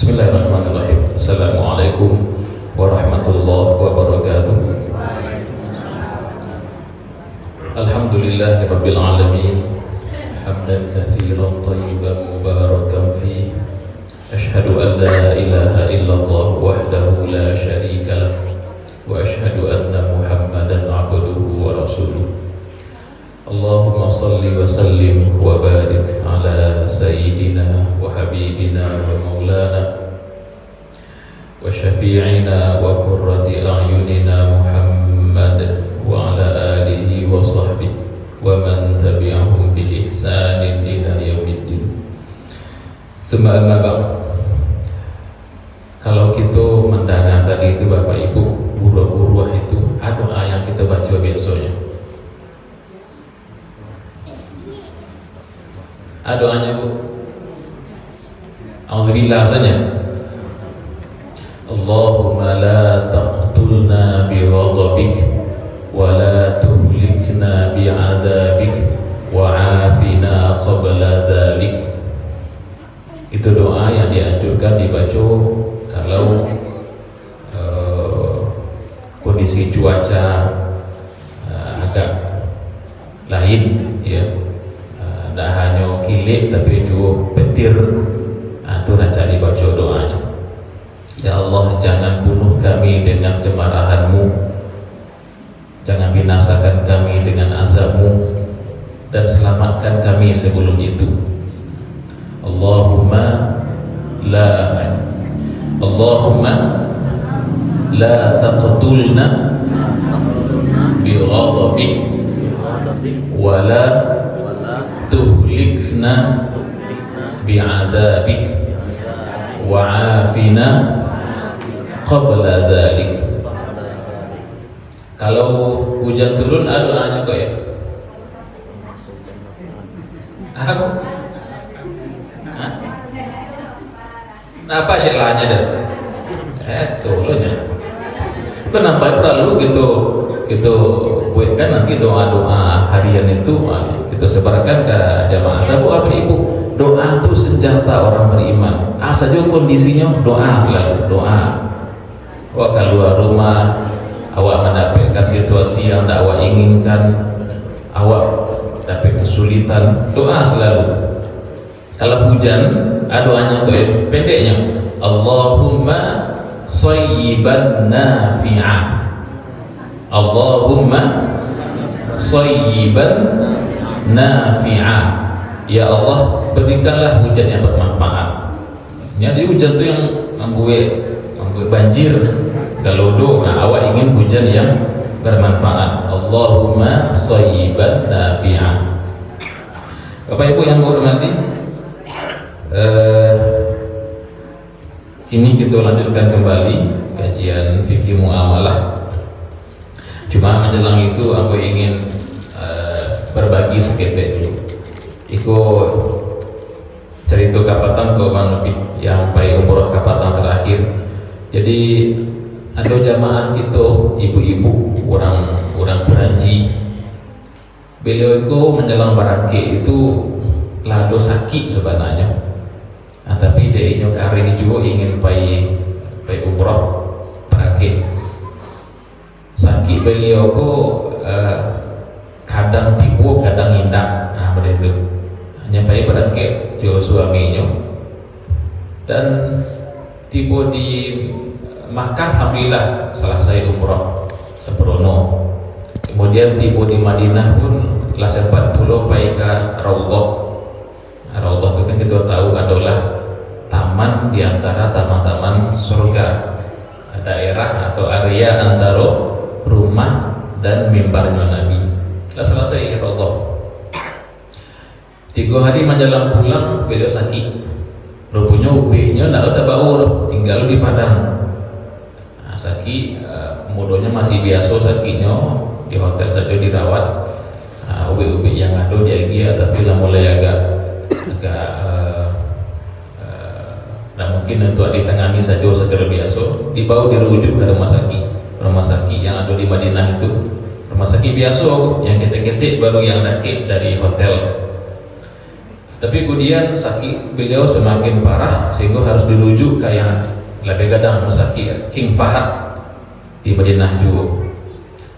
Bismillahirrahmanirrahim. Assalamualaikum warahmatullahi wabarakatuh. Alhamdulillahirabbil alamin. Hamdan katsiran thayyiban mubarakan fi. Asyhadu an la ilaha illallah wahdahu la syarika lah. Wa asyhadu anna Muhammadan abduhu wa rasuluh. Allahumma salli wa sallim wa barik ala sayyidina wa habibina wa maulana wa syafi'ina wa qurrati a'yunina Muhammad wa ala alihi wa sahbihi wa man tabi'ahum bi ihsanin ila yaumiddin. Summa amma ba'd. Kalau kita mendengar tadi itu Bapak Ibu, guru-guru itu ada ayat kita baca biasanya. Doanya Bu. Alhamdulillah saja. Allahumma la taqtulna bi ghadabik wa la tuhlikna bi adabik wa afina qabla dhalik. Itu doa yang dianjurkan dibaca kalau kondisi cuaca agak lain, ya. Tidak hanya kilik tapi juga petir. Itu rancang dibaca doanya. Ya Allah, jangan bunuh kami dengan kemarahan-Mu, jangan binasakan kami dengan azab-Mu, dan selamatkan kami sebelum itu. Allahumma la taqtulna bi ghadabik wa la tuhlikna bi'adabik wa'afina qabla dhalik. Kalau hujan turun ada doanya kok ya? Apa? Apa syilahnya dah? Tolongnya. Kenapa terlalu gitu buatkan nanti doa-doa harian itu kita sebarkan ke jamaah. Sabu apa Ibu? Doa itu senjata orang beriman. Saja kondisinya doa, selalu doa. Awak keluar rumah, awak mendapatkan situasi yang tak awak inginkan, awak dapat kesulitan, doa selalu. Kalau hujan, doanya pendeknya Allahumma sayyiban nafi'ah. Allahumma sayyiban nafi'ah. Ya Allah, berikanlah hujan yang bermanfaat. Jadi hujan itu yang membuat banjir. Kalau awak ingin hujan yang bermanfaat. Allahumma sayyiban nafi'ah. Bapak Ibu yang hormati, kini kita lanjutkan kembali kajian fikih muamalah. Cuma menjelang itu aku ingin berbagi seketek dulu. Ikut cerita kapatan ke Bang Nabi yang pai umroh kapatan terakhir. Jadi ada jamaah itu ibu-ibu orang Keranji. Beliau itu menjelang barangke itu lado sakit sebenarnya. Tapi dia ini karing juga ingin pai umroh barangke. Sakit beliau itu kadang tibu kadang indah. Begitu. Nyampai berangkat jauh suaminya dan tiba di Makkah, alhamdulillah selesai umrah sembrono. Kemudian tiba di Madinah pun lah sempat pula pergi ke Raudhah. Raudhah itu kan kita tahu adalah taman di antara taman-taman surga, daerah atau area antara rumah dan mimbarnya Nabi. Lah selesai Raudhah. 3 hari menjelang pulang beliau sakit. Rupanya ubihnya tak baur, tinggal di Padang. Sakit, modonya masih biasa sakitnya, di hotel saja dirawat. Ubi-ubi yang ada dia tapi lah mulai agak mungkin untuk ditangani saja secara biasa. Dibawa dirujuk ke rumah sakit yang ada di Madinah itu. Rumah sakit biasa yang ketik-ketik baru yang nakik dari hotel. Tapi kemudian sakit beliau semakin parah sehingga harus dirujuk ke yang lebih gadang sakit King Fahad di Madinah juga.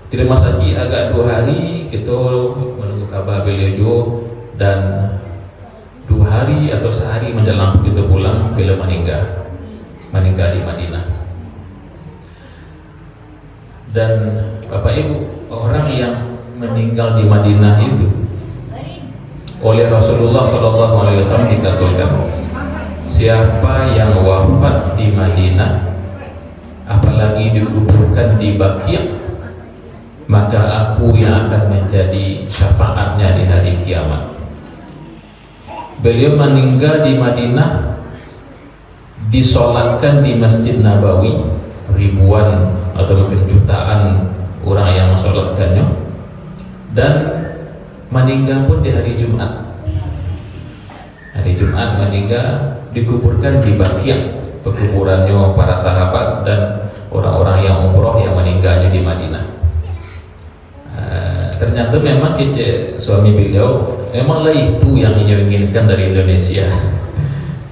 Di rumah sakit agak 2 hari kita menunggu kabar beliau juga, dan 2 hari atau sehari menjelang kita pulang beliau meninggal di Madinah. Dan Bapak Ibu, orang yang meninggal di Madinah itu oleh Rasulullah SAW dikatakan, siapa yang wafat di Madinah apalagi dikuburkan di Baqi', maka aku yang akan menjadi syafaatnya di hari kiamat. Beliau meninggal di Madinah, disolatkan di Masjid Nabawi, ribuan atau mungkin jutaan orang yang mensolatkannya, dan meninggal pun di hari Jumat. Hari Jumat meninggal, dikuburkan di Baqi', pekuburannya para sahabat dan orang-orang yang umroh yang meninggalnya di Madinah. Ternyata memang suami beliau memanglah itu yang ia inginkan dari Indonesia.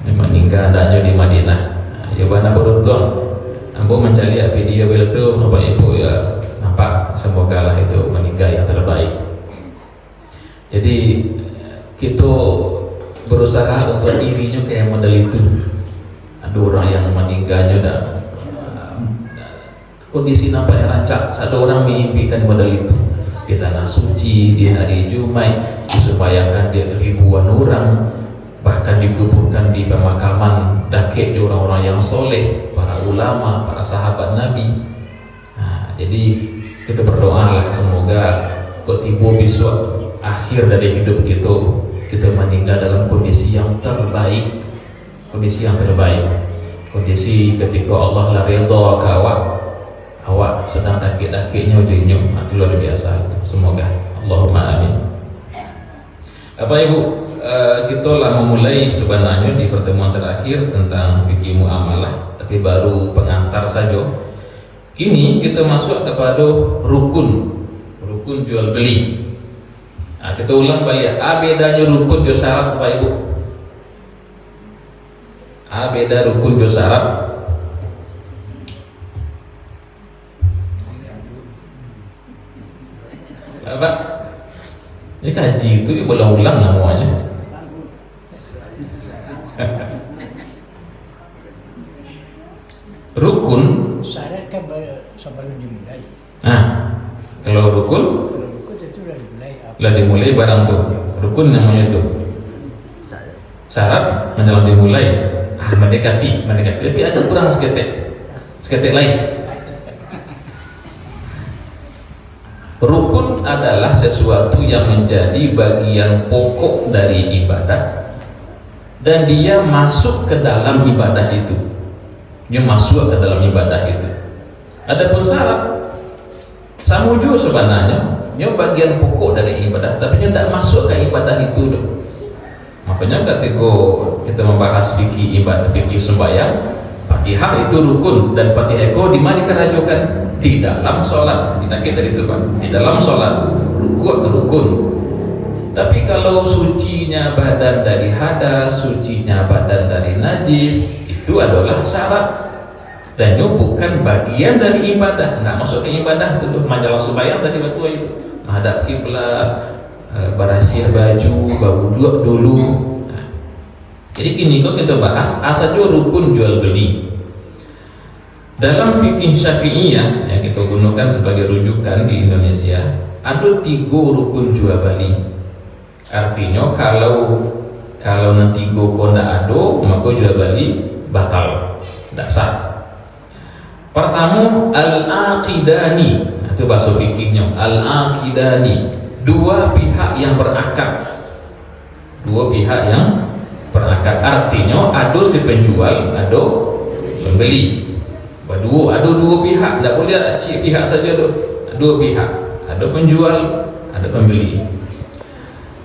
Memang meninggal adanya di Madinah. Ya bana beruntung. Ambo mencari video beliau itu, Bapak Ibu ya nampak, semoga lah itu meninggal yang terbaik. Jadi kita berusaha untuk dirinya kayak model itu. Ada orang yang meninggalnya dan kondisi nampak yang rancak. Ada orang mengimpikan model itu di tanah suci di hari Jumat, disembahyangkan di ribuan orang, bahkan dikuburkan di pemakaman dakik di orang-orang yang soleh, para ulama, para sahabat Nabi. Jadi kita berdoa lah semoga kok tiba besok akhir dari hidup kita meninggal dalam kondisi yang terbaik, kondisi ketika Allah la ridha ke awak sedang dakik-dakiknya ujungnya, itu luar biasa itu. Semoga, Allahumma amin. Bapak Ibu, kita lah memulai sebenarnya di pertemuan terakhir tentang fikih muamalah, tapi baru pengantar saja. Kini kita masuk kepada rukun jual beli. Kita ulang balik, bedanya rukun jual syarat, Bapak Ibu. Beda rukun jual syarat. Bapak, ini kaji itu diulang-ulang namanya. Rukun syarat kan sebelum dimulai. Kalau rukun Itu lah dimulai barang tuh. Rukun namanya itu. Syarat menjelang dimulai. Mendekati, tapi agak kurang seketek lain. Rukun adalah sesuatu yang menjadi bagian pokok dari ibadah dan dia masuk ke dalam ibadah itu. Adapun syarat sama juga sebenarnya, dia bagian pokok dari ibadah, tapi dia tidak masuk ke ibadah itu dong. Makanya ketika kita membahas fikih ibadah, fikih sembahyang, Fatihah itu rukun, dan Fatihah itu di mana dikerajukan? Di dalam sholat. Tidak kita itu Pak, di dalam sholat rukun. Tapi kalau sucinya badan dari hadas, sucinya badan dari najis, itu adalah syarat, dan itu bukan bagian dari ibadah. Nggak masuk ke ibadah itu majalah sembahyang tadi batu itu, menghadap kiblat, berasih baju, berwuduk dulu. Jadi kini kalau kita bahas asal rukun jual beli. Dalam fikih Syafi'iyah yang kita gunakan sebagai rujukan di Indonesia, ada 3 rukun jual beli. Artinya kalau nanti go tidak ada, maka jual beli batal, tidak sah. Pertama, al-aqidani, itu bahasa fikihnya, al-aqidani, 2 pihak yang berakad. Artinya ada si penjual, ada pembeli. Ada 2 pihak, tidak boleh pihak saja, 2 pihak, ada penjual, ada pembeli.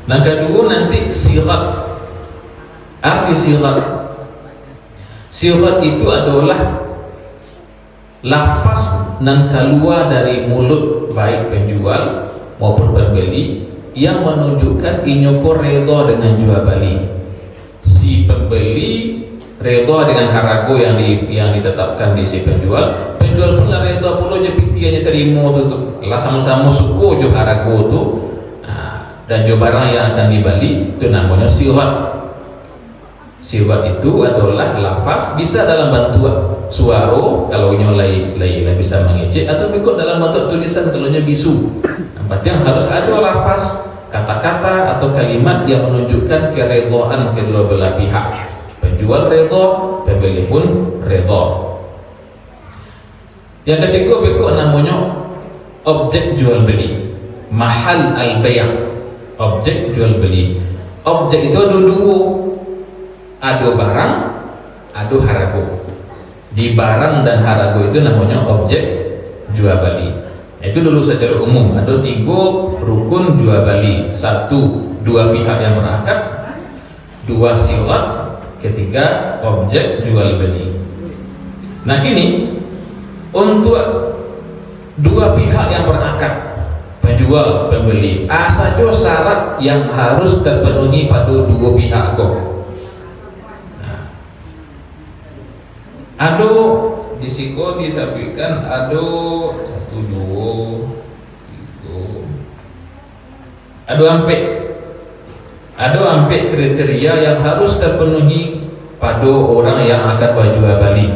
Nah, kedua nanti sirat. Arti sirat itu adalah lafaz yang keluar dari mulut baik penjual maupun pembeli yang menunjukkan inyoko redha dengan jual beli. si pembeli redha dengan harga yang ditetapkan di si penjual pun redha pula je pitiannya terima tu lah sama-sama suku jo harga tu. Dan jo barang yang akan dibeli itu namanya sirat. Sirat itu adalah lafaz bisa dalam bentuk suara kalau nyolai bisa mengecek atau ikut dalam bentuk tulisan kalau nya bisu. Yang harus ada lafaz kata-kata atau kalimat yang menunjukkan keredaan kedua belah pihak. Penjual redha, pembeli pun redha. Yang ketiga berikut namanya objek jual beli, mahal al-bay'. Objek jual beli. Objek itu ada dua, ada barang, ada harga. Di barang dan harga itu namanya objek jual beli. Itu dulu secara umum. Ada 3 rukun jual beli. 1, 2 pihak yang berakad, 2 sirat, ketiga objek jual beli. Nah kini untuk 2 pihak yang berakad, penjual pembeli, saja syarat yang harus terpenuhi pada 2 pihak kok. Ada disiko disampaikan ada 1, 2, 3, ada hampir kriteria yang harus terpenuhi pada orang yang akan berjual beli,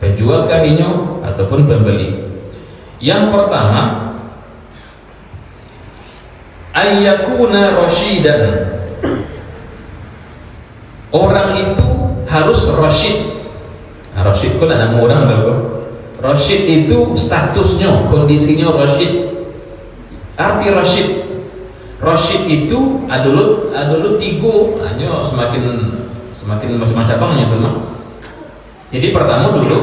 penjual kahinyo ataupun pembeli. Yang pertama, ayyakuna rasyidan. Orang itu harus rasyid. Rasyid kan ada orang berapa? Rasyid itu statusnya, kondisinya rasyid. Arti rasyid, rasyid itu adalah 3, hanya semakin macam-macam itu mah. Jadi pertama dulu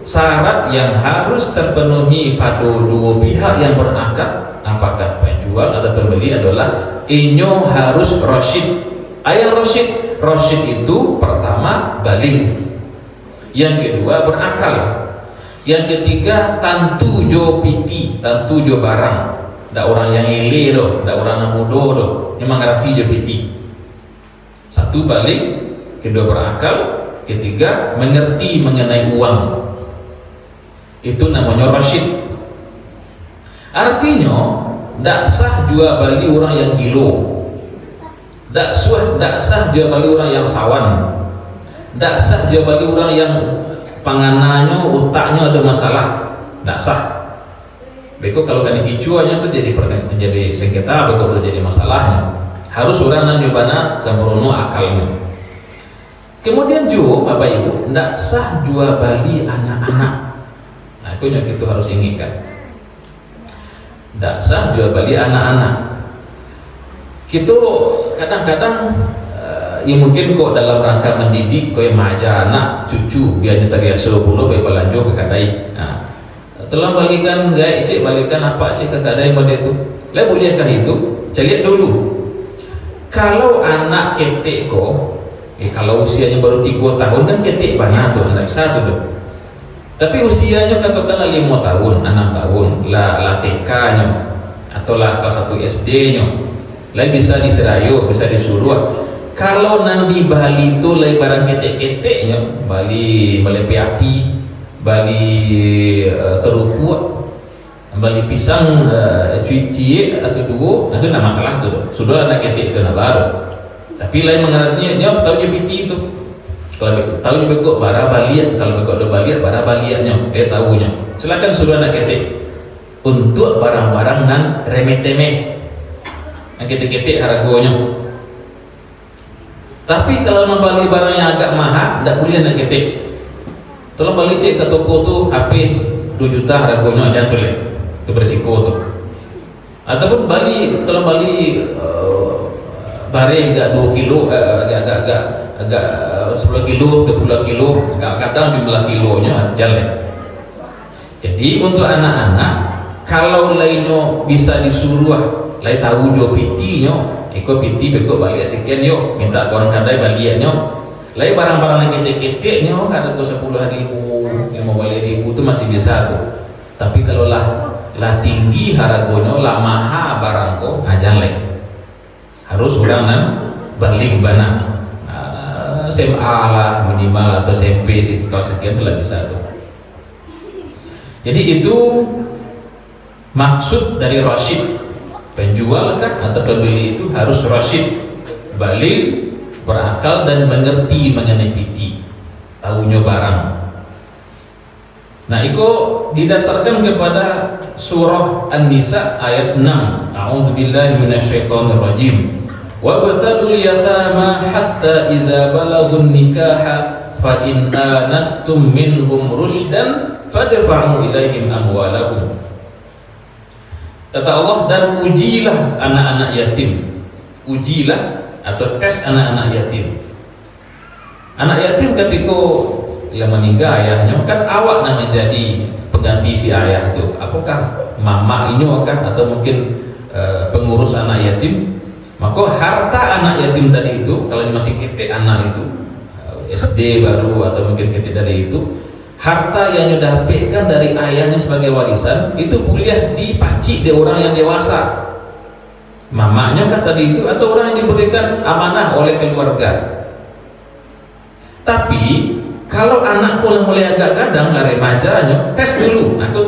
syarat yang harus terpenuhi pada 2 pihak yang berakad, apakah penjual atau pembeli, adalah inyo harus rasyid. Ayat rasyid itu pertama baligh, yang kedua berakal, yang ketiga tantu jo piti, tantu jo barang. Ndak orang yang ile doh, ndak orang yang muda doh, memang ngerti jo piti. 1 baligh, kedua berakal, ketiga mengerti mengenai uang. Itu namanya rasyid. Artinya ndak sah jual beli orang yang kilo, ndak sah jual beli orang yang sawan, ndak sah jual beli orang yang panganannya otaknya ada masalah, ndak sah. Beko kalau kan dikicuannya itu jadi sengketa, beko itu jadi masalahnya. Harus orang yang nyobana sembrono akalnya. Kemudian juga Bapak Ibu, ndak sah jual beli anak-anak. Nah, itu yang kita harus inginkan. Ndak sah jual beli anak-anak. Kita kadang-kadang ya mungkin kok dalam rangka mendidik kok yang maja anak cucu biar dia terbiasa dulu baik belanjo ke kadai. Nah, telah balikan gaya cik balikan apa cik ke kadai pada itu. Lah bolehkah itu? Cek dulu. Kalau anak ketek kok, kalau usianya baru 3 tahun kan ketek banyak tuh anak 1 tuh. Tapi usianya katakanlah 5 tahun, 6 tahun, lah TK-nya atau lah kelas 1 SD-nya, lah bisa diserayu, bisa disuruh. Kalau nanti Bali itu lah barang ketek-keteknya, Bali api, Bali kerupuk, Bali pisang cuci atau 2, itu tidak masalah tuh. Sudah anak ketek itu nak baru. Tapi lain mengenalnya, tahu je piti itu. Kalau tahu je bekok bara baliat, kalau bekok do baliat bara baliatnya, dia tahunya. Silakan suruh anak ketek untuk barang-barang nan remeh-temeh, yang ketek-ketek harganya. Tapi kalau membeli barang yang agak mahal, tidak boleh anak ketek. Tolong balik cek ke toko tu HP 2 juta harganya aja tu le, itu berisiko tu. Ataupun tolong balik barang agak 2 kilo, agak 10 kilo, 20 kilo, kadang jumlah kilonya jalan. Jadi untuk anak-anak, kalau lainnya bisa disuruh, lain tahu jo pitinya, ikut piti bekok balik sekian yuk, minta orang kadai baliannya. Lain barang-barang yang ketek-keteknya, ada ke 10.000, 15.000 itu masih bisa tuh. Tapi kalau lah tinggi harganya, lah mahal barang kok, aja lain. Harus orang nan balik bana. SMA lah minimal atau SMP sih, kelas sekian telah bisa tuh. Jadi itu maksud dari rasyid. Penjual kah atau pembeli itu harus rasyid, balik, berakal dan mengerti mengenai PT, tahunya barang. Nah, itu didasarkan kepada surah An-Nisa ayat 6. A'udzubillahi minasyaitonirrajim. Wabtalul yatama hatta idza balagun nikaha fa in anastum minhum rusydan fadfa'u ilaihim amwalahum. Kata Allah, dan ujilah anak-anak yatim. Ujilah atau tes anak-anak yatim. Anak yatim ketika yang meninggal ayahnya, kan awak nak menjadi pengganti si ayah itu. Apakah mama ini atau mungkin pengurus anak yatim? Maka harta anak yatim tadi itu, kalau masih ketik anak itu SD baru atau mungkin ketik dari itu, harta yang didapatkan dari ayahnya sebagai warisan itu boleh dipacik di orang yang dewasa, mamanya kata tadi itu, atau orang yang diberikan amanah oleh keluarga. Tapi kalau anakku mulai agak kadang dari remaja, tes dulu, aku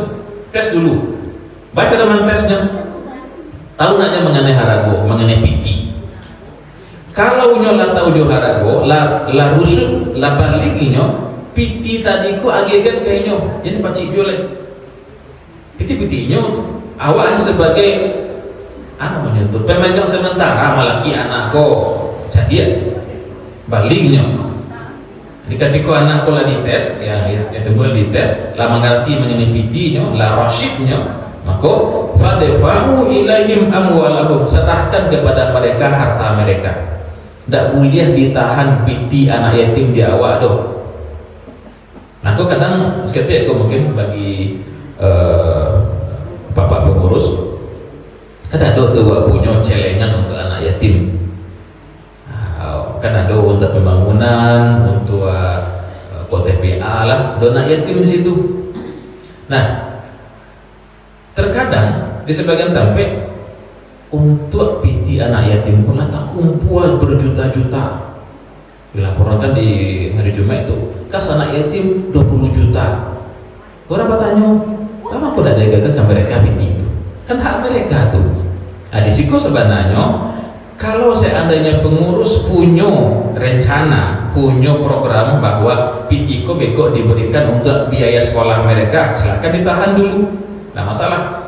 tes dulu, baca dalam tesnya, tahu nanya mengenai harago, mengenai PT. Kalau nyola tahu jo harago, la rusuk, la balik inyo PT tadi ku agegan kayaknya, jadi pacik boleh. PT-PT-nya awak sebagai anak menyentuh pemegang sementara malaki anak ko, jadi baliknya. Jadi ketika anak ko lah dites, yang itu boleh dites, lah mengerti mengenai PT-nya, lah rasyidnya, maka fadfa'u ilaihim amwalahum, serahkan kepada mereka harta mereka. Tak boleh ditahan PT anak yatim di awak doh. Nah, aku kadang ketika aku mungkin bagi bapak pengurus, kan ada tuh punya celengan untuk anak yatim, kan ada untuk pembangunan, untuk TPA lah, ada anak yatim di situ. Nah, terkadang di sebagian tempat untuk PT anak yatim pun tak kumpul berjuta-juta. Dilaporkan di hari Jumat itu, kas anak yatim 20 juta. Orang bertanya, kenapa aku tidak jaga ke mereka PT itu? Kan hak mereka tuh. Nah, di situ sebenarnya kalau seandainya pengurus punya rencana, punya program bahwa PT ko beko diberikan untuk biaya sekolah mereka, silakan ditahan dulu. Nah, masalah.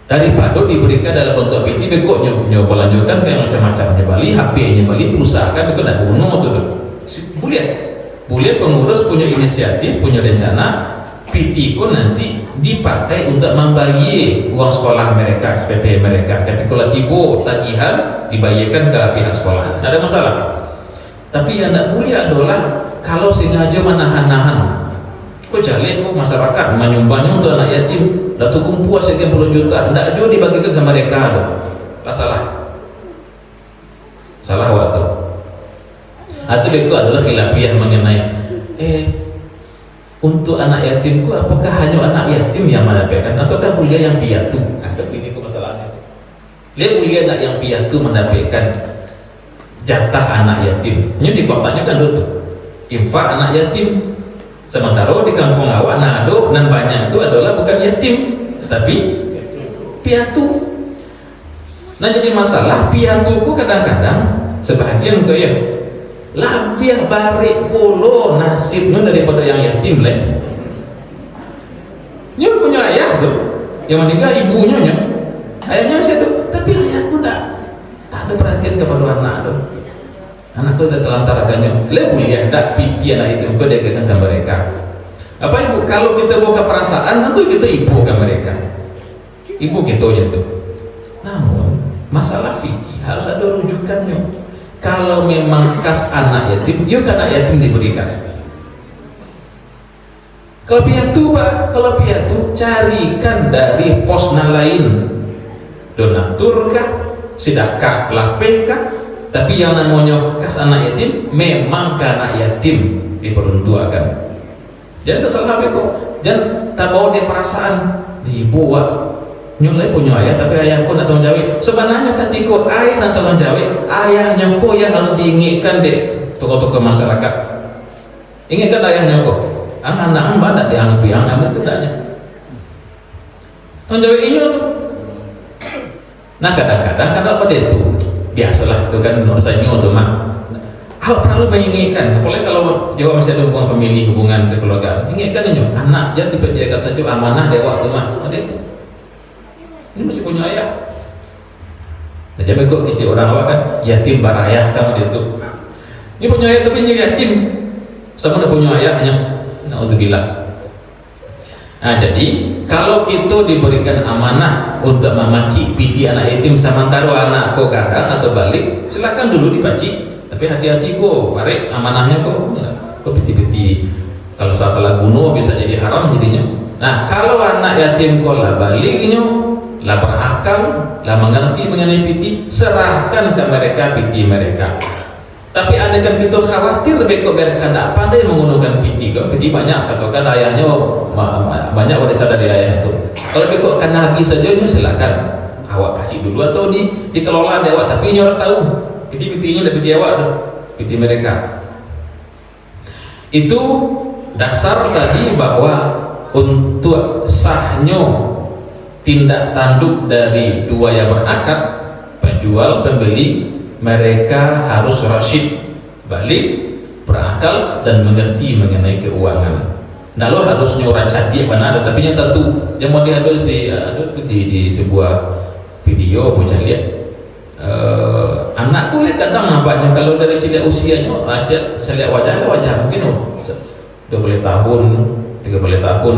Daripada diberikan dalam bentuk PT, beko nyoba lanjutkan kayak macam-macamnya balik, HP-nya balik, perusahaan beko nak bunuh tuh. Boleh pengurus punya inisiatif, punya rencana, PT ko nanti dipakai untuk membagi uang sekolah mereka, SPP mereka. Ketika tiba tagihan dibayarkan ke pihak sekolah, tidak ada masalah. Tapi yang tidak boleh adalah kalau sengaja menahan-nahan. Kok jalik kok masyarakat menyumbangnya untuk anak yatim, dah tu kumpul sekian puluh juta, tidak juga dibagikan ke mereka, salah waktu. Atau itu adalah khilafiyah mengenai untuk anak yatimku, apakah hanya anak yatim yang mendapatkan ataukah boleh yang piatu? Ada ini kok masalahnya. Dia boleh anak yang piatu mendapatkan jatah anak yatim. Ini di kotanya kan itu infak anak yatim. Sementara di kampung awak nado dan banyak itu adalah bukan yatim tetapi piatu. Nah, jadi masalah piatuku kadang-kadang sebagian kayak lah biar barik polo nasibnya daripada yang yatim lah. Dia punya ayah tuh yang meninggal ibunya, ayahnya masih itu, tapi ayahku tak ada perhatian kepada anak tuh. Anakku sudah telantarkannya, kuliah tak PT anak itu, kau degangkan mereka. Apa ibu? Kalau kita buka perasaan, tentu kita ibu kan mereka. Ibu kita aja tuh. Namun masalah fikih harus ada rujukannya. Kalau memang kas anak yatim, yuk anak yatim diberikan. Kalau piatu pak, kalau piatu carikan dari posna lain, donatur kah, sedekah lapeh kah. Tapi yang namanya kas anak yatim memang ke anak yatim diperuntukkan. Jadi tersalah beko. Jangan tak bawa dia perasaan di ibu wak nyulai punya ayah tapi ayahku nak tanggung jawab. Sebenarnya ketika ayah nak tanggung jawab, ayahnya ko yang harus diingatkan dek tokoh-tokoh masyarakat. Ingatkan ayahnya kok, anak-anak mbak tidak dianggap anak itu tidaknya. Tanggung jawab ini tuh. Nah kadang-kadang apa dia itu biasalah itu kan menurut saya tuh mah. Awak perlu mengingatkan, apalagi kalau dia masih ada hubungan famili, hubungan kekeluargaan. Ingatkan ini anak jangan dipercayakan saja amanah dia waktu mah. Ada itu. Ini masih punya ayah. Nah, jadi kok kecil orang awak kan yatim barayah kan itu. Ini punya ayah tapi ini yatim. Sama udah punya ayahnya. Nauzubillah. Nah jadi kalau kita diberikan amanah untuk memaci piti anak yatim samantaro anak kau kadang atau balik, silakan dulu dipaci. Tapi hati-hati kok, barek amanahnya kok piti-piti. Kalau salah guna bisa jadi haram jadinya. Nah kalau anak yatim kau lah baliknya, lah berakal, lah mengerti mengenai piti, serahkan ke mereka piti mereka. Tapi andaikan kita khawatir lebih kok mereka tidak pandai menggunakan piti, kok piti banyak, katakan ayahnya banyak warisan dari ayah itu. Kalau lebih kok karena habis saja, silakan awak kasih dulu atau dikelola di awak, tapi ini harus tahu piti-pitinya dari piti awak, piti mereka. Itu dasar tadi bahwa untuk sahnya tindak tanduk dari dua yang berakad, penjual pembeli, mereka harus rasyid, balik, berakal dan mengerti mengenai keuangan. Nah lo harus nyurat cadik mana ada, tapi yang tentu yang mau diambil di sebuah video bocah lihat anakku lihat kadang nampaknya kalau dari cilik usianya aja saya lihat wajah mungkin 20 tahun 30 tahun,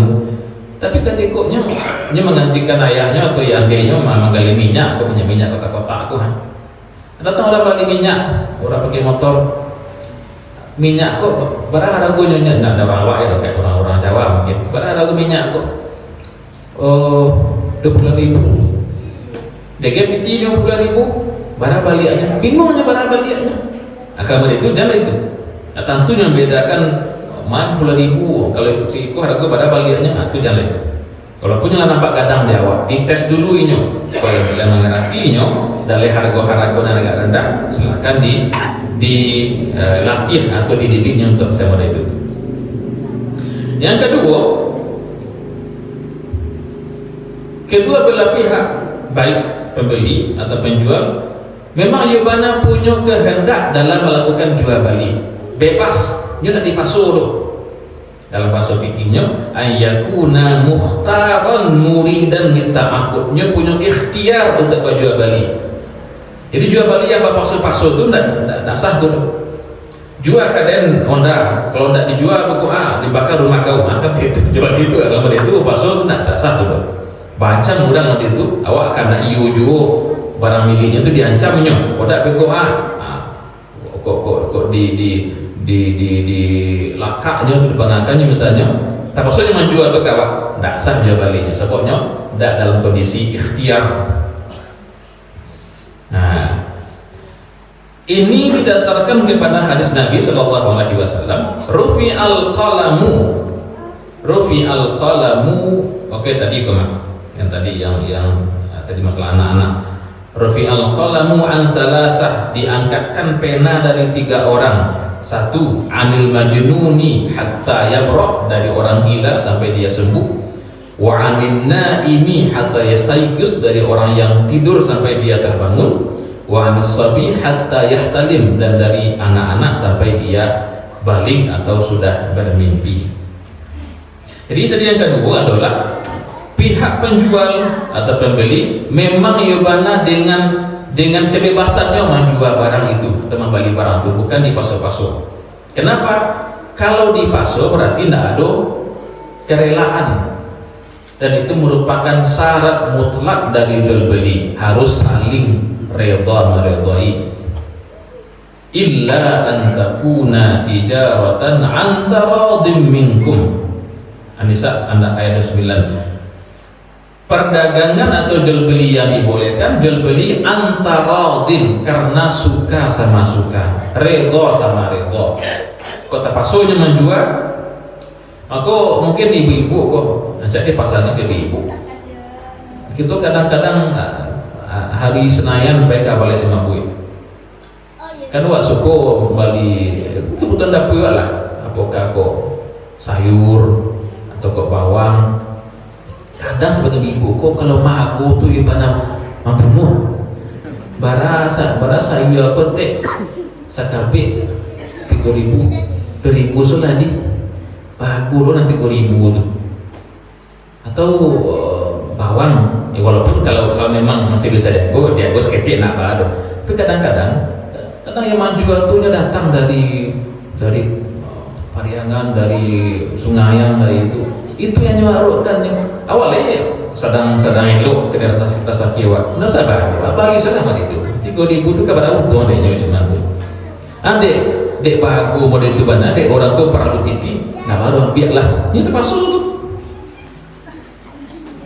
tapi ketikuknya ini menggantikan ayahnya atau ayahnya menggali minyak, aku punya minyak kotak-kotak aku datang orang beli minyak, orang pakai motor minyak kok berapa harganya, tidak ada rawak ya kayak orang-orang Jawa mungkin berapa harga minyak kok 20.000 DGPT 20.000 berapa baliannya, bingungnya berapa baliannya. Akan itu jalan itu. Nah tentunya membedakan man 10.000 kalau si itu harga berapa baliannya, itu jalan itu. Kalau punya nampak kadang di awal, dites dulu ini. Kalau tidak mengertinya dari harga-harga yang agak rendah, silakan dilatih atau dididiknya untuk sama itu. Yang kedua belah pihak, baik pembeli atau penjual, memang Yobana punya kehendak dalam melakukan jual beli, bebas, dia nak dipasur loh. Dalam bahasa fikihnya ayyakuna mukhtaran muridan lita'akudnya punya ikhtiar untuk jual beli. Jadi jual beli yang pasal-pasal itu tidak sah tuh. Jual kadang Honda, kalau tidak dijual buku dibakar rumah kau, maka itu jual itu kalau itu pasal itu tidak sah tuh. Baca mudah nanti itu awak akan nak iu barang miliknya itu diancamnya. Kalau tidak buku kok di lakaknya atau dipangakannya misalnya, tak maksudnya menjual ke awak tidak sah jual belinya, sebabnya tidak dalam kondisi ikhtiar. Nah ini didasarkan kepada hadis Nabi SAW, rufi al qalamu. Oke tadi yang tadi yang tadi masalah anak-anak. Rufi al qalamu an thalathah, diangkatkan pena dari 3 orang. 1, anil majnuni hatta yabra, dari orang gila sampai dia sembuh. Wa amin naimi hatta yastayqis, dari orang yang tidur sampai dia terbangun. Wa anis sabi hatta yahtalim, dan dari anak-anak sampai dia balik atau sudah bermimpi. Jadi tadi yang kedua adalah pihak penjual atau pembeli memang Yobana dengan kebebasannya menjual barang itu atau membeli barang itu, bukan di pasar-pasar. Kenapa? Kalau di pasar berarti tidak ada kerelaan, dan itu merupakan syarat mutlak dari jual beli, harus saling redha meredai. Illa an takuna tijaratan an taradhim minkum. An-Nisa ayat 9. Perdagangan atau jual beli yang dibolehkan, jual beli antara din, karena suka sama suka, redha sama redha. Kok terpaksa menjual, aku mungkin ibu-ibu kok ajak dia pasarnya ke ibu. Kita kadang-kadang hari Senayan mereka balik sama gue. kan wak suko bali kebutuhan dapur lah, apakah kok sayur atau kok bawang. Kadang sebagai ibu kok kalau mak aku tuh ibadah membunuh barasa sayur aku teh sakabe 3.000 sulah di bagu lo nanti 3.000 tuh, atau bawang ya, walaupun kalau memang masih bisa diago seketik nak baru, tapi kadang yang maju tuh datang dari Pariangan, dari Sungayan, dari itu yang nyawarukan yang awalnya sedang elok kena rasa kiwa nggak sabar apalagi selama itu 3.000 itu kabar untung adanya cuma tuh dek bagu model itu mana dek orang kau perlu titi nah baru biarlah ini terpasuk tuh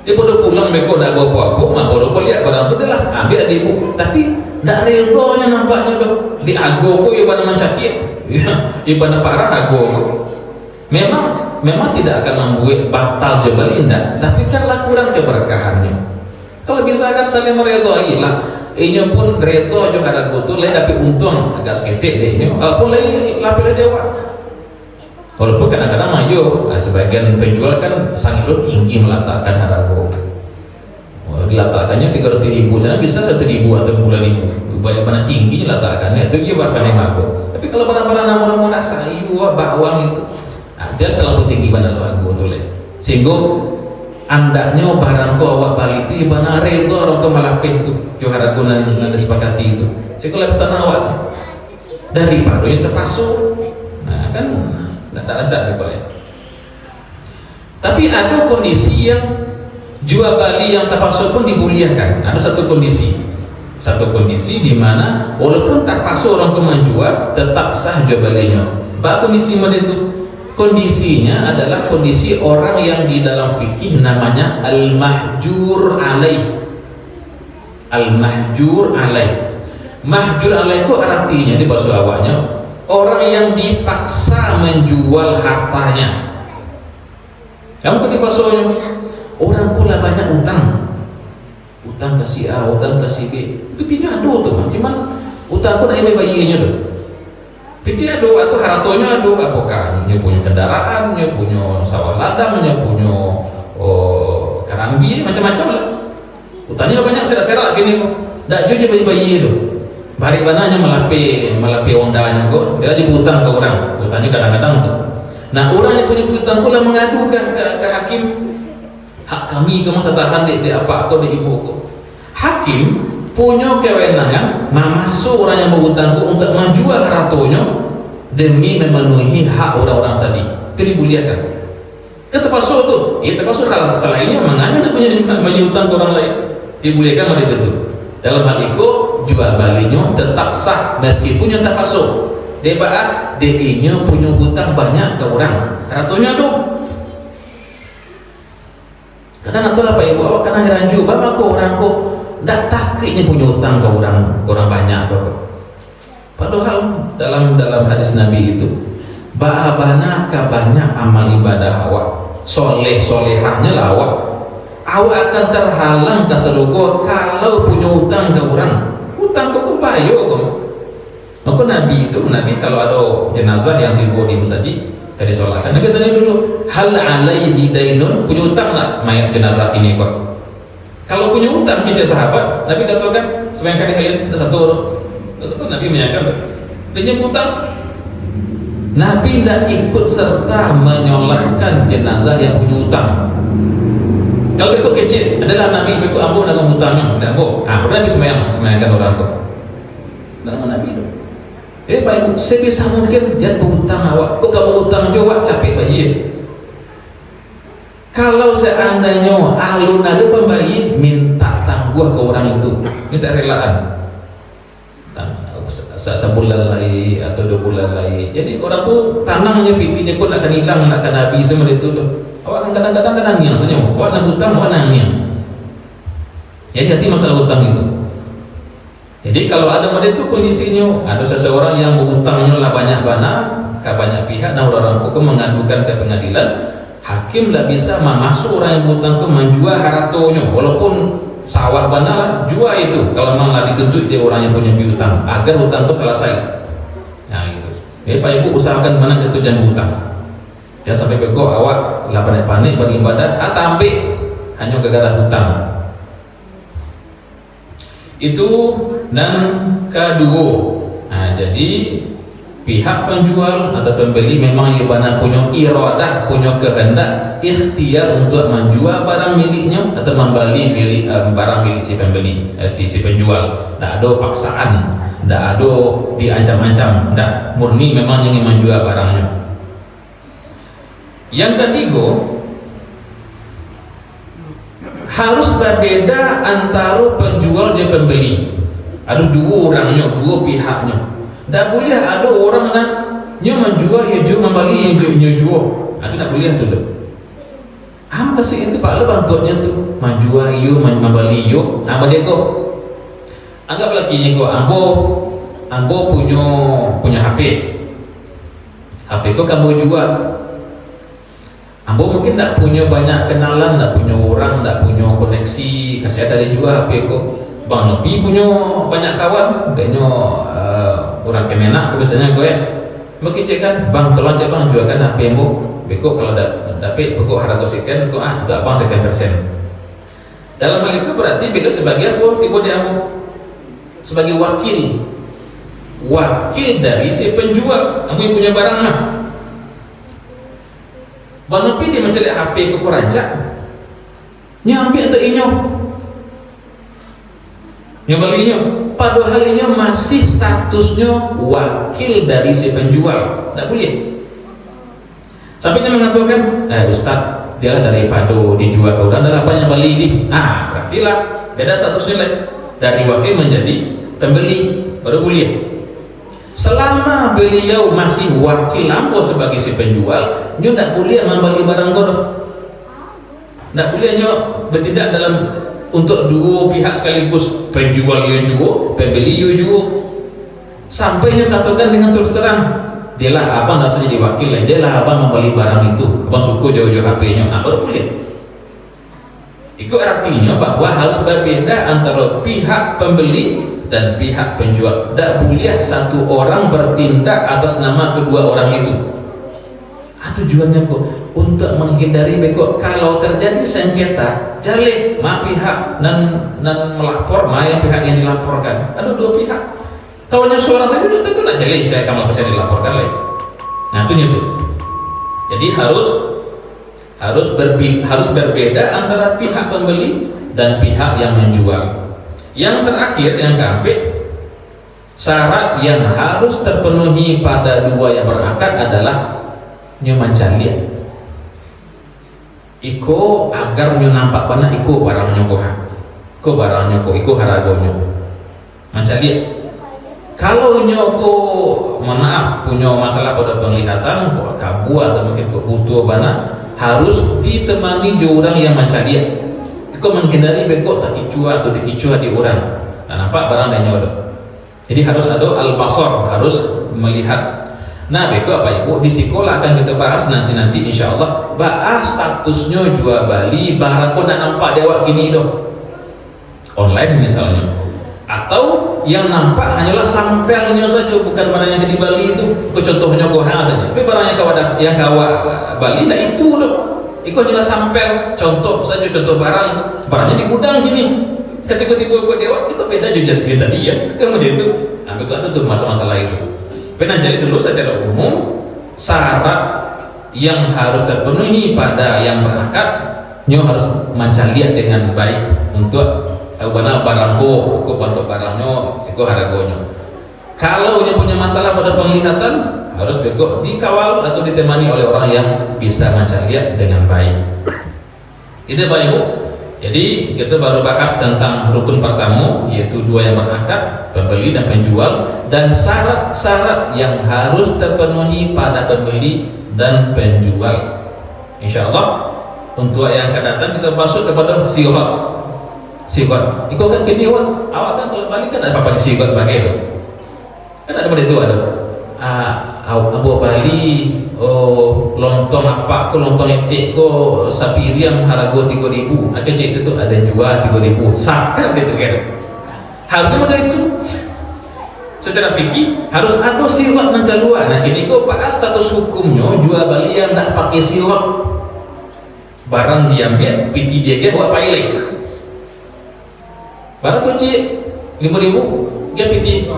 dia bodoh pulang mereka nak bawa apa-apa mak bodoh lihat barang tu dia lah ambil ada ibu tapi tak redonya nampaknya tu di ago kok ibadah mencakit ibadah parah ago memang tidak akan membuat batal jabal indah, tapi kan lakukan keberkahannya. Kalau bisa kan saling meredoi lah. Ini pun redo juga ada kutu, lain tapi untung agak seketik deh ini. Walaupun lain lapil dewa. Walaupun kadang-kadang maju, sebagian penjual kan sangat lo tinggi meletakkan harga. Diletakkannya 300.000 sana bisa 1.000 atau 10.000. Banyak mana tingginya letakkannya itu dia barang yang aku. Tapi kalau barang-barang namun sayur, bawang itu jangan terlalu tinggi pada lagu tu le. Sehingga andaknya barang ko awak balik itu ibadah itu orang ke malapin tu johara guna nanda sepakati itu. Sehingga lebih tanah awak daripada yang terpasuk. Nah kan tak rancak ni boleh. Tapi ada kondisi yang jual beli yang terpasuk pun dimuliakan. Ada satu kondisi di mana walaupun terpasuk orang ke menjual tetap sah jual belinya. Apa kondisi mana itu? Kondisinya adalah kondisi orang yang di dalam fikih namanya al-mahjur alaih. Al-mahjur alaih. Mahjur alaih itu artinya di bahasa awalnya orang yang dipaksa menjual hartanya. Kamu kan di bahasanya orang kula banyak utang kasih A, utang kasih B. Itu tidak ada tuh, cuman utang aku nak bayinya tuh. Tapi ada atau haratonya ada apakah dia punya kendaraan, dia punya sawah ladang, dia punya karambi, macam-macam lah. Utangnya banyak serak-serak gini kok. Tak juga bayi-bayi itu. Balik bananya melapi ondanya kok. Dia lagi hutang ke orang. Utangnya kadang-kadang tuh. Nah orang yang punya hutang pula mengadu ke hakim. Hak kami ke masa tahan di apa kau di ibu kau. Hakim punya kewenangan memasuk orang yang berhutang untuk menjual hartonya demi memenuhi hak orang-orang tadi. Itu dimuliakan. Kan terpasuk tu. Terpasuk salah ini mengapa nak punya hutang ke orang lain. Dimuliakan pada itu tu. Dalam hal itu jual belinya tetap sah meskipun yang terpasuk. Debat DI-nya punya hutang banyak ke orang. Hartonya tu. Kadang atau apa ibu awak kena heran juga bapak orang kok tak takutnya punya hutang ke orang banyak kok. Padahal dalam hadis Nabi itu ba'abana ka banyak amal ibadah awak solehahnya lah awak akan terhalang ke seluruh kalau punya hutang ke orang. Hutang kok bayo kok. Maka Nabi kalau ada jenazah yang tiba di masjid dari solatkan Nabi tanya dulu hal alaihi dainun, punya hutang tak mayat jenazah ini kok. Kalau punya hutang kita sahabat, Nabi katakan sebanyak kali kalian ada satu Nabi menyatakan dia nyebut hutang. Nabi tidak ikut serta menyolahkan jenazah yang punya hutang. Kalau ikut kecil adalah Nabi ikut ampun dengan hutangnya, tidak ampun. Nabi semayangkan orang kok. Dalam Nabi itu. Jadi baik sebisa mungkin dia berhutang awak. Kok kamu hutang jawab capek bayi. Kalau seandainya alun ada pembayi minta tangguh ke orang itu, minta relaan sebulan lagi atau 2 bulan lagi. Jadi orang tu tanamnya pitinya pun akan hilang, akan habis sama itu. Awak kadang-kadang kan nangis saja. Awak nak hutang, awak nangis. Jadi hati masalah hutang itu. Jadi kalau ada pada itu kondisinya ada seseorang yang berhutangnya lah banyak pihak, nah orang hukum mengadukan ke pengadilan. Hakim tak bisa memasuk orang yang berhutang ke menjual hartonya walaupun sawah mana lah, jual itu kalau memang lah dituntut dia orang yang punya piutang agar hutang itu selesai. Nah itu. Jadi Pak Ibu usahakan mana itu jangan hutang. Ya sampai bego awak lah panik-panik beribadah ambil hanya gara-gara hutang. Itu dan kedua. Nah, jadi pihak penjual atau pembeli memang ibana punya iradah, punya kehendak, ikhtiar untuk menjual barang miliknya atau membeli barang milik si pembeli, si penjual. Tidak ada paksaan, tidak ada diancam-ancam, tidak, murni memang ingin menjual barangnya. Yang ketiga, harus berbeda antara penjual dan pembeli. Ada dua orangnya, dua pihaknya. Tak boleh ada orang kan yang menjual, ya jual, membeli, ya jual. Itu tak boleh tu. Am kasih itu Pak, lo bantunya tu menjual yo, membeli yo. Apa dia kok? Anggaplah kini kok, ambo punya HP. HP kok kamu jual. Ambo mungkin tak punya banyak kenalan, tak punya orang, tak punya koneksi. Kasih ada juga HP kok. Bang Nopi punya banyak kawan, adanya orang Kemenak biasanya gue. Mungkin cek kan, bang tolong cek bang jualkan HP mu. Beko kalau dapat pokok harga sekian, kok tak bang sekian persen. Dalam hal itu berarti beda sebagai apa? Tiba dia ambo sebagai wakil dari si penjual. Ambo yang punya barang mah. Bang Nopi dia mencari HP ke rancak, nyambi atau inyo. Yang belinya padahal ini masih statusnya wakil dari si penjual, tidak boleh. Sampai dia mengatakan, Ustaz, dia daripada dijual ke orang, adalah apa yang beli ini? Berarti lah beda statusnya lah, dari wakil menjadi pembeli, baru boleh. Selama beliau masih wakil lampu sebagai si penjual, dia tidak boleh membeli barang kodok, tidak boleh dia bertindak dalam untuk dua pihak sekaligus, penjual yo juga, pembeli yo juga. Sampainya katakan dengan terus terang, dia lah abang tak saja jadi wakil lah, dia lah abang membeli barang itu, abang suka jauh-jauh HP-nya, baru boleh. Itu artinya bahwa harus berbeda antara pihak pembeli dan pihak penjual. Tak boleh satu orang bertindak atas nama kedua orang itu. Tujuannya kok untuk menghindari beko kalau terjadi sengketa jalik ma pihak dan melapor ma yang pihak yang dilaporkan. Ada dua pihak. Kalau hanya seorang saja tentu nak jalik saya akan bisa dilaporkan lagi. Nah itu. Jadi harus berbeda antara pihak pembeli dan pihak yang menjual. Yang terakhir yang keempat, syarat yang harus terpenuhi pada dua yang berakad adalah nyomancalia. Iko agar nyo nampak pana iko barangnya ko barangnya ko iko haragonyo mancalia. Kalau nyo ko maaf punya masalah pada penglihatan ko kabu atau mungkin ko butuh bana, harus ditemani di orang yang mancalia. Iko menghindari beko tak kicua atau dikicua di orang. Nah, nampak barang dan nyo. Jadi harus ada al-basar, harus melihat. Nah, beko apa ibu di sekolah akan kita bahas nanti insya Allah. Bahas statusnya jual beli barang kau nak nampak dewa gini dong, online misalnya, atau yang nampak hanyalah sampelnya saja, bukan barang yang di Bali itu. Kau contohnya kau saja, tapi barangnya yang kawa Bali tidak itu dong. Itu hanyalah sampel, contoh saja, contoh barangnya di gudang gini. Ketika tiba kau dewa itu beda juga tadi ya. Kemudian itu, ambil kata tuh masalah itu. Pernah jadi dulu secara umum syarat yang harus terpenuhi pada yang berakad, nyo harus mencaliat dengan baik untuk tahu mana barangku, untuk barangnya, siko haragonyo. Kalau dia punya masalah pada penglihatan, harus dikawal atau ditemani oleh orang yang bisa mencaliat dengan baik. Itu Pak Ibu. Jadi kita baru bahas tentang rukun pertama, yaitu dua yang berakad, pembeli dan penjual, dan syarat-syarat yang harus terpenuhi pada pembeli dan penjual. Insya Allah untuk yang akan datang kita masuk kepada sigot. Ikut kan gini awak kan kalau balik kan ada apa sigot pakai itu? Kan ada pada itu ada. Abu Bali lontong apa ko lontong etik ko sapi riang harga 3.000, akhirnya cek itu tuh ada yang jual 3.000, sakit gitu kan. Harusnya model itu secara fikih harus ada siwak nang keluar. Nah kini kok pak status hukumnya jual beli yang tak pakai siwak, barang diambil piti dia ke buat pilot, barang kunci 5.000 dia piti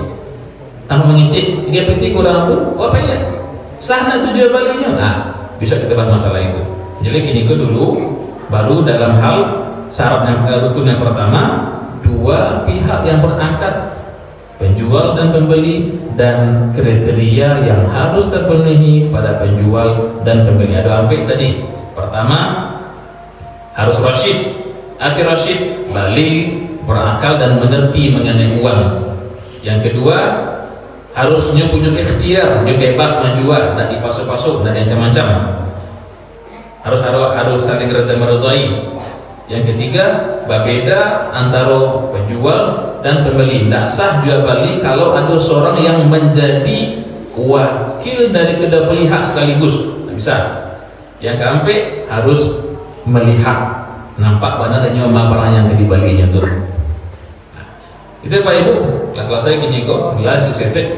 tanpa mengicik, dia piti kurang tuh buat pilot, sah nak tu jual belinya. Nah bisa kita bahas masalah itu. Jadi kini kok dulu baru dalam hal syarat rukun yang pertama, dua pihak yang berakad, penjual dan pembeli, dan kriteria yang harus terpenuhi pada penjual dan pembeli. Ada apa tadi? Pertama, harus rasyid. Arti rasyid, balik, berakal dan mengerti mengenai uang. Yang kedua, harusnya punya ikhtiar, dia bebas menjual, tidak dipasuk-pasuk, tidak macam-macam. Harus saling reda meredai. Yang ketiga, berbeda antara penjual dan pembeli. Tidak sah jual beli kalau ada seorang yang menjadi wakil dari kedua pihak sekaligus. Tidak bisa. Yang keempat, harus melihat nampak mana adanya barang yang dibalinya itu. Itu Pak Ibu, kelas selesai kini kok, ya selesai.